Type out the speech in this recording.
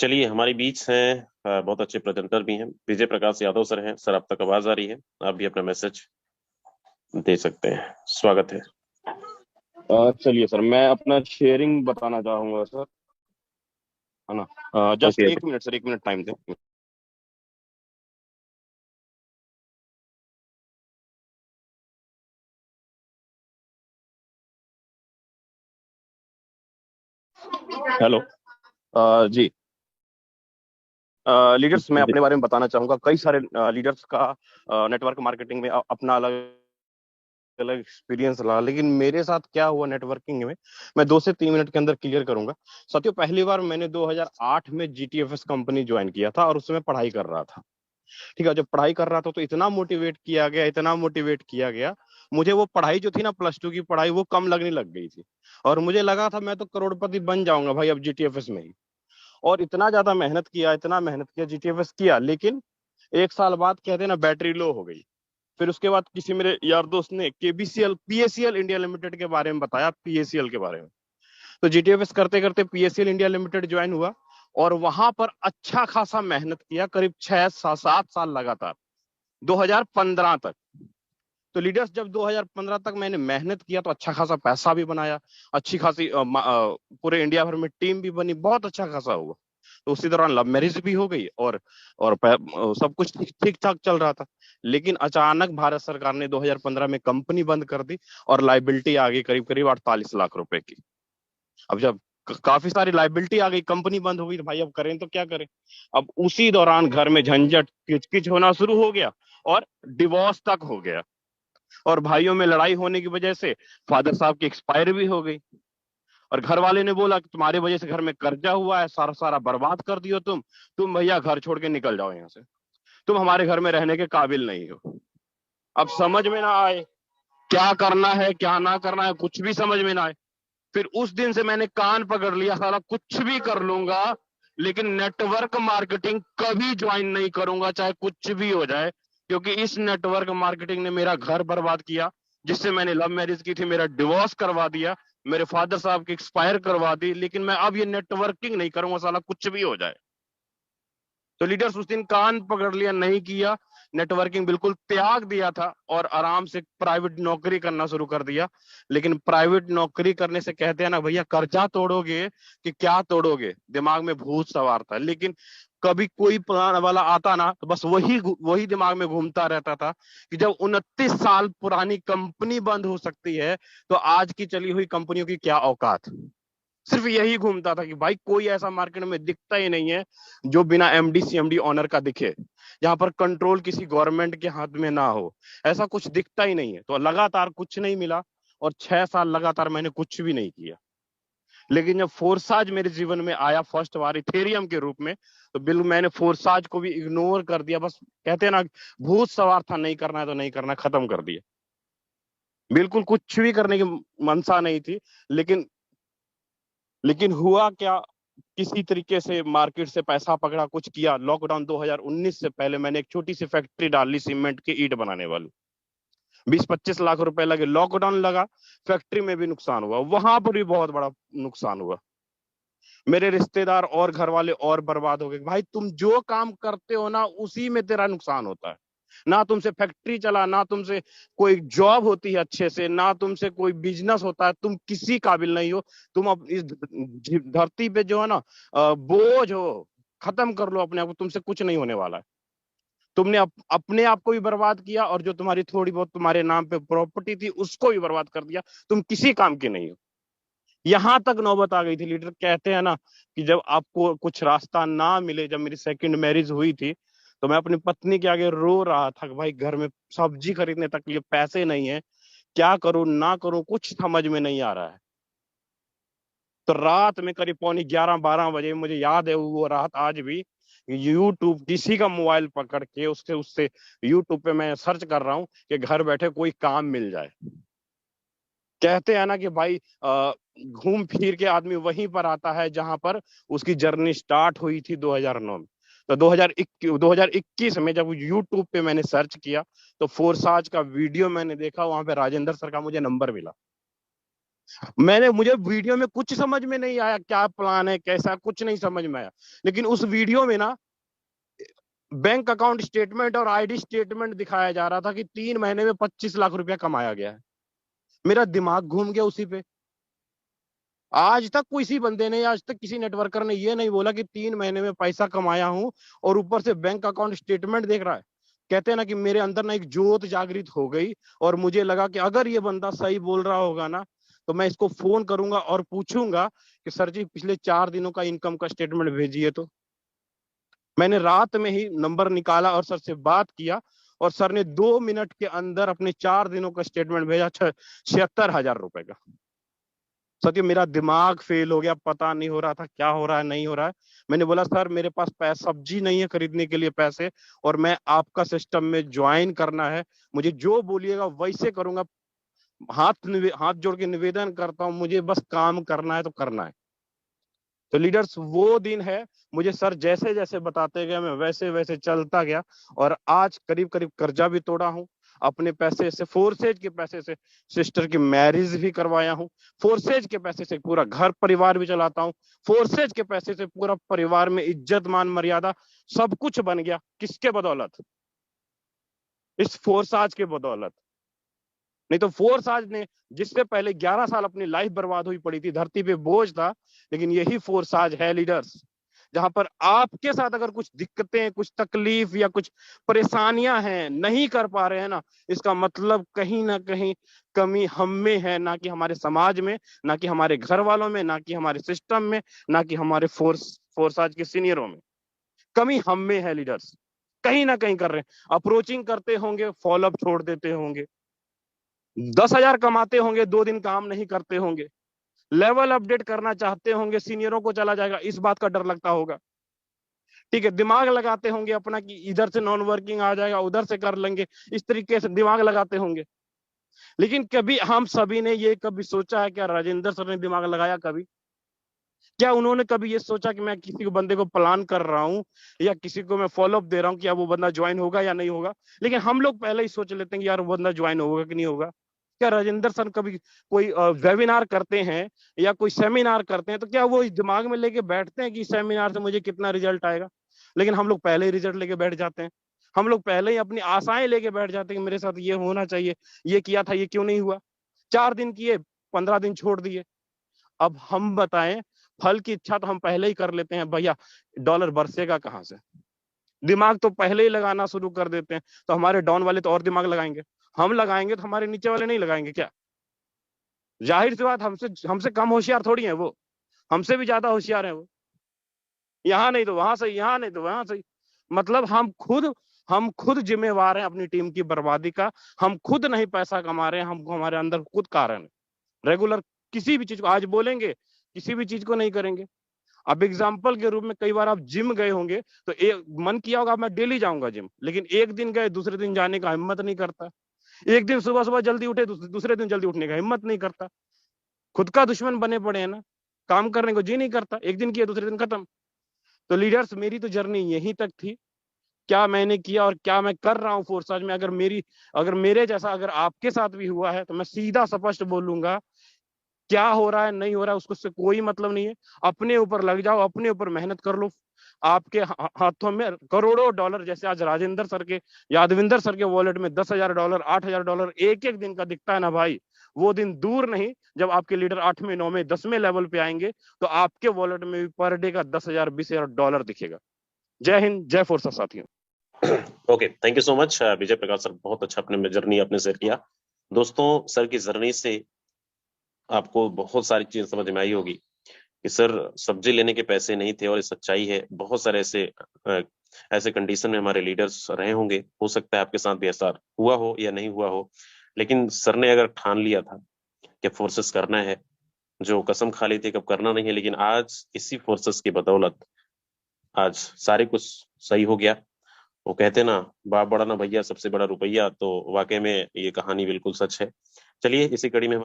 चलिए, हमारे बीच हैं बहुत अच्छे प्रेजेंटर भी हैं। विजय प्रकाश यादव सर हैं। सर, आप तक आवाज आ रही है? आप भी अपना मैसेज दे सकते हैं। स्वागत है। चलिए सर, मैं अपना शेयरिंग बताना चाहूंगा सर, है ना। Just okay. 1 minute sir, 1 minute time दें। हेलो। जी। लीडर्स, मैं अपने बारे में बताना चाहूंगा। कई सारे लीडर्स का नेटवर्क मार्केटिंग में अपना अलग अलग एक्सपीरियंस रहा, लेकिन मेरे साथ क्या हुआ नेटवर्किंग में, मैं 2 से 3 मिनट के अंदर क्लियर करूंगा। साथियों, पहली बार मैंने 2008 में जीटीएफएस कंपनी ज्वाइन किया था और उसमें पढ़ाई कर रहा था। ठीक है, जब पढ़ाई कर रहा था तो इतना मोटिवेट किया गया, इतना मोटिवेट किया गया। मुझे वो पढ़ाई जो थी ना, +2 की पढ़ाई, वो कम लगने लग गई थी। और मुझे लगा था मैं तो करोड़पति बन जाऊंगा भाई अब जीटीएफएस में ही। और इतना ज्यादा मेहनत किया, इतना मेहनत किया, जीटीएफएस किया, लेकिन 1 साल बाद कहते हैं ना, बैटरी लो हो गई। फिर उसके बाद किसी मेरे यार दोस्त ने केबीसीएल पीएसीएल इंडिया लिमिटेड के बारे में बताया, पीएसीएल के बारे में। तो जीटीएफएस करते करते पीएसएल इंडिया लिमिटेड ज्वाइन हुआ। और वहां पर अच्छा खासा मेहनत किया, करीब 6 7 साल लगातार, 2015 तक। तो लीडर्स, जब 2015 तक मैंने मेहनत किया तो अच्छा खासा पैसा भी बनाया, अच्छी खासी पूरे इंडिया भर में टीम भी बनी, बहुत अच्छा खासा हुआ। तो उसी दौरान लव मैरिज भी हो गई और सब कुछ ठीक ठीक ठाक चल रहा था। लेकिन अचानक भारत सरकार ने 2015 में कंपनी बंद कर दी और लाइबिलिटी आ गई करीब करीब 48 लाख रुपए की। अब जब काफी सारी लाइबिलिटी आ गई, कंपनी बंद हो गई, तो भाई अब करें तो क्या करें। अब उसी दौरान घर में झंझट किचकिच होना शुरू हो गया और डिवोर्स तक हो गया। और भाइयों में लड़ाई होने की वजह से फादर साहब की एक्सपायर भी हो गई। और घर वाले ने बोला कि तुम्हारे वजह से घर में कर्जा हुआ है, सारा सारा बर्बाद कर दियो तुम भैया घर छोड़ के निकल जाओ यहाँ से, तुम हमारे घर में रहने के काबिल नहीं हो। अब समझ में ना आए क्या करना है क्या ना करना है, कुछ भी समझ में ना आए। फिर उस दिन से मैंने कान पकड़ लिया, साला कुछ भी कर लूंगा लेकिन नेटवर्क मार्केटिंग कभी ज्वाइन नहीं करूंगा, चाहे कुछ भी हो जाए। क्योंकि इस नेटवर्क मार्केटिंग ने मेरा घर बर्बाद किया, जिससे मैंने लव मैरिज की थी, मेरा डिवोर्स करवा दिया, मेरे फादर साहब की एक्सपायर करवा दी। लेकिन मैं अब ये नेटवर्किंग नहीं करूंगा, साला कुछ भी हो जाए। तो लीडर्स, उस दिन कान पकड़ लिया, नहीं किया, नेटवर्किंग बिल्कुल त्याग दिया था और आराम से प्राइवेट नौकरी करना शुरू कर दिया। लेकिन प्राइवेट नौकरी करने से कहते हैं ना भैया, कर्जा तोड़ोगे कि क्या तोड़ोगे, दिमाग में भूत सवार था। लेकिन कभी कोई प्लान वाला आता ना, तो बस वही वही दिमाग में घूमता रहता था कि जब 29 साल पुरानी कंपनी बंद हो सकती है, तो आज की चली हुई कंपनियों की क्या औकात। सिर्फ यही घूमता था कि भाई कोई ऐसा मार्केट में दिखता ही नहीं है जो बिना एमडी सीएमडी ऑनर का दिखे, जहां पर कंट्रोल किसी गवर्नमेंट के हाथ में ना हो। ऐसा कुछ दिखता ही नहीं है। तो लगातार कुछ नहीं मिला और 6 साल लगातार मैंने कुछ भी नहीं किया। लेकिन जब फोर्साज मेरे जीवन में आया फर्स्ट बार इथेरियम के रूप में, तो बिल्कुल मैंने फोर्साज को भी इग्नोर कर दिया। बस कहते हैं ना, भूत सवार था, नहीं करना है तो नहीं करना, खत्म कर दिया। बिल्कुल कुछ भी करने की मनसा नहीं थी। लेकिन लेकिन हुआ क्या, किसी तरीके से मार्केट से पैसा पकड़ा, कुछ किया। लॉकडाउन 2019 से पहले मैंने एक छोटी सी फैक्ट्री डाल ली, सीमेंट की ईंट बनाने वाली। 20 25 लाख रुपए लगे, लॉकडाउन लगा, फैक्ट्री में भी नुकसान हुआ, वहां पर भी बहुत बड़ा नुकसान हुआ। मेरे रिश्तेदार और घर वाले और बर्बाद हो गए। भाई तुम जो काम करते हो ना, उसी में तेरा नुकसान होता है। ना तुमसे फैक्ट्री चला, ना तुमसे कोई जॉब होती है अच्छे से, ना तुमसे कोई बिजनेस होता है, तुम किसी काबिल नहीं हो। तुम अब इस धरती पे जो है ना, बोझ हो। खत्म कर लो अपने आप को, तुमसे कुछ नहीं होने वाला है। तुमने अपने आप को भी बर्बाद किया और जो तुम्हारी थोड़ी बहुत तुम्हारे नाम पे प्रॉपर्टी थी उसको भी बर्बाद कर दिया। तुम किसी काम के नहीं हो। यहां तक नौबत आ गई थी लीडर। कहते हैं ना कि जब आपको कुछ रास्ता ना मिले, जब मेरी सेकंड मैरिज हुई थी, तो मैं अपनी पत्नी के आगे रो रहा था कि भाई घर में सब्जी खरीदने तक के लिए पैसे नहीं है, क्या करूं ना करूं, कुछ समझ में नहीं आ रहा है। तो रात में करीब पौनी 11 12 बजे, मुझे याद है वो रात आज भी, यूट्यूब किसी का मोबाइल पकड़ के उससे उससे यूट्यूब पे मैं सर्च कर रहा हूँ कि घर बैठे कोई काम मिल जाए। कहते हैं ना कि भाई घूम फिर के आदमी वहीं पर आता है जहां पर उसकी जर्नी स्टार्ट हुई थी 2009 में। तो 2021 में जब यूट्यूब पे मैंने सर्च किया, तो फोर्साज का वीडियो मैंने देखा, वहां पे राजेंद्र सर का मुझे नंबर मिला। मुझे वीडियो में कुछ समझ में नहीं आया, क्या प्लान है कैसा, कुछ नहीं समझ में आया। लेकिन उस वीडियो में ना बैंक अकाउंट स्टेटमेंट और आईडी स्टेटमेंट दिखाया जा रहा था कि 3 महीने में 25 लाख रुपया कमाया गया है। मेरा दिमाग घूम गया उसी पे। आज तक किसी बंदे ने, आज तक किसी नेटवर्कर ने ये नहीं बोला कि 3 महीने में पैसा कमाया हूं, और ऊपर से बैंक अकाउंट स्टेटमेंट देख रहा है। कहते हैं ना कि मेरे अंदर ना एक ज्योत जागृत हो गई, और मुझे लगा कि अगर ये बंदा सही बोल रहा होगा ना, तो मैं इसको फोन करूंगा और पूछूंगा कि सर जी पिछले 4 दिनों का इनकम का स्टेटमेंट भेजिए। तो मैंने रात में ही नंबर निकाला और सर से बात किया, और सर ने 2 मिनट के अंदर अपने 4 दिनों का स्टेटमेंट भेजा, 76,000 रुपए का। सत्य, मेरा दिमाग फेल हो गया, पता नहीं हो रहा था क्या हो रहा है नहीं हो रहा है। मैंने बोला सर मेरे पास पैसा सब्जी नहीं है खरीदने के लिए पैसे, और मैं आपका सिस्टम में ज्वाइन करना है, मुझे जो बोलिएगा वैसे करूंगा। हाथ जोड़ के निवेदन करता हूं, मुझे बस काम करना है तो करना है। तो लीडर्स, वो दिन है, मुझे सर जैसे जैसे बताते गए मैं वैसे वैसे चलता गया, और आज करीब करीब कर्जा भी तोड़ा हूं अपने पैसे से, फोर्सेज के पैसे से। सिस्टर की मैरिज भी करवाया हूं, फोर्सेज के पैसे से पूरा घर परिवार भी चलाता हूं, फोर्सेज के पैसे से पूरा परिवार में इज्जत मान मर्यादा सब कुछ बन गया। किसके बदौलत? इस फोर्साज के बदौलत। नहीं तो फोर्स आज ने, जिससे पहले 11 साल अपनी लाइफ बर्बाद हुई पड़ी थी, धरती पे बोझ था, लेकिन यही फोर्स आज है लीडर्स। जहां पर आपके साथ अगर कुछ दिक्कतें, कुछ तकलीफ या कुछ परेशानियां हैं, नहीं कर पा रहे हैं ना, इसका मतलब कहीं ना कहीं कमी हम में है, ना कि हमारे समाज में, ना कि हमारे घर वालों में, ना कि हमारे सिस्टम में, ना कि हमारे फोर्स आज के सीनियरों में। कमी हम में है लीडर्स। कहीं ना कहीं कर रहे हैं, अप्रोचिंग करते होंगे, फॉलोअप छोड़ देते होंगे, 10,000 कमाते होंगे, 2 दिन काम नहीं करते होंगे, लेवल अपडेट करना चाहते होंगे, सीनियरों को चला जाएगा इस बात का डर लगता होगा। ठीक है, दिमाग लगाते होंगे अपना कि इधर से नॉन वर्किंग आ जाएगा, उधर से कर लेंगे, इस तरीके से दिमाग लगाते होंगे। लेकिन कभी हम सभी ने ये कभी सोचा है क्या? राजेंद्र सर ने दिमाग लगाया कभी? क्या उन्होंने कभी ये सोचा कि मैं किसी को बंदे को प्लान कर रहा हूँ, या किसी को मैं फॉलोअप दे रहा हूँ कि वो बंदा ज्वाइन होगा या नहीं होगा? लेकिन हम लोग पहले ही सोच लेते हैं कि यार वो बंदा ज्वाइन होगा कि नहीं होगा। क्या राजेंद्र सर कभी कोई वेबिनार करते हैं या कोई सेमिनार करते हैं, तो क्या वो इस दिमाग में लेके बैठते हैं कि सेमिनार से मुझे कितना रिजल्ट आएगा? लेकिन हम लोग पहले ही रिजल्ट लेके बैठ जाते हैं। हम लोग पहले ही अपनी आशाएं लेके बैठ जाते हैं कि मेरे साथ ये होना चाहिए, ये किया था, ये क्यों नहीं हुआ? 4 दिन किए, 15 दिन छोड़ दिए। अब हम बताएं, फल की इच्छा तो हम पहले ही कर लेते हैं भैया, डॉलर बरसेगा कहां से? दिमाग तो पहले ही लगाना शुरू कर देते हैं। तो हमारे डाउन वाले तो और दिमाग लगाएंगे, हम लगाएंगे तो हमारे नीचे वाले नहीं लगाएंगे क्या? जाहिर सी बात, हमसे हमसे कम होशियार थोड़ी है वो, हमसे भी ज्यादा होशियार है वो। यहाँ नहीं तो वहां सही, यहाँ नहीं तो वहां सही। मतलब हम खुद जिम्मेवार हैं अपनी टीम की बर्बादी का। हम खुद नहीं पैसा कमा रहे हैं, हमको हमारे अंदर खुद कारण है। रेगुलर किसी भी चीज को आज बोलेंगे, किसी भी चीज को नहीं करेंगे। अब एग्जाम्पल के रूप में, कई बार आप जिम गए होंगे, तो एक मन किया होगा मैं डेली जाऊंगा जिम, लेकिन एक दिन गए, दूसरे दिन जाने का हिम्मत नहीं करता। एक दिन सुबह सुबह जल्दी उठे, दूसरे दिन जल्दी उठने का हिम्मत नहीं करता। खुद का दुश्मन बने पड़े हैं ना, काम करने को जी नहीं करता, एक दिन किया दूसरे दिन खत्म। तो लीडर्स, मेरी तो जर्नी यहीं तक थी। क्या मैंने किया और क्या मैं कर रहा हूँ फोर्साज में, अगर मेरे जैसा अगर आपके साथ भी हुआ है, तो मैं सीधा स्पष्ट बोलूंगा, क्या हो रहा है नहीं हो रहा है उसको से कोई मतलब नहीं है। अपने ऊपर लग जाओ, अपने ऊपर मेहनत कर लो। आपके हाथों में करोड़ों डॉलर, जैसे आज राजेंद्र सर के, यादविंदर सर के वॉलेट में $10,000, $8,000 एक एक दिन का दिखता है ना भाई, वो दिन दूर नहीं जब आपके लीडर 8वें 9वें 10वें लेवल पे आएंगे, तो आपके वॉलेट में भी पर डे का 10,000 $20,000 दिखेगा। जय हिंद, जय फोर्सा साथियों। Okay, thank you so much Vijay Prakash sir, बहुत अच्छा अपने जर्नी आपने शेयर किया। दोस्तों, सर की जर्नी से आपको बहुत सारी चीजें समझ में आई होगी कि सर सब्जी लेने के पैसे नहीं थे, और ये सच्चाई है। बहुत सारे ऐसे कंडीशन में हमारे लीडर्स रहे होंगे, हो सकता है आपके साथ भी ऐसा हुआ हो या नहीं हुआ हो, लेकिन सर ने अगर ठान लिया था कि फोर्सेस करना है, जो कसम खा ली थी कब करना नहीं है, लेकिन आज इसी फोर्सेस की बदौलत आज सारे कुछ सही हो गया। वो कहते ना, बाप बड़ा ना भैया, सबसे बड़ा रुपया, तो वाकई में ये कहानी बिल्कुल सच है। चलिए, इसी कड़ी में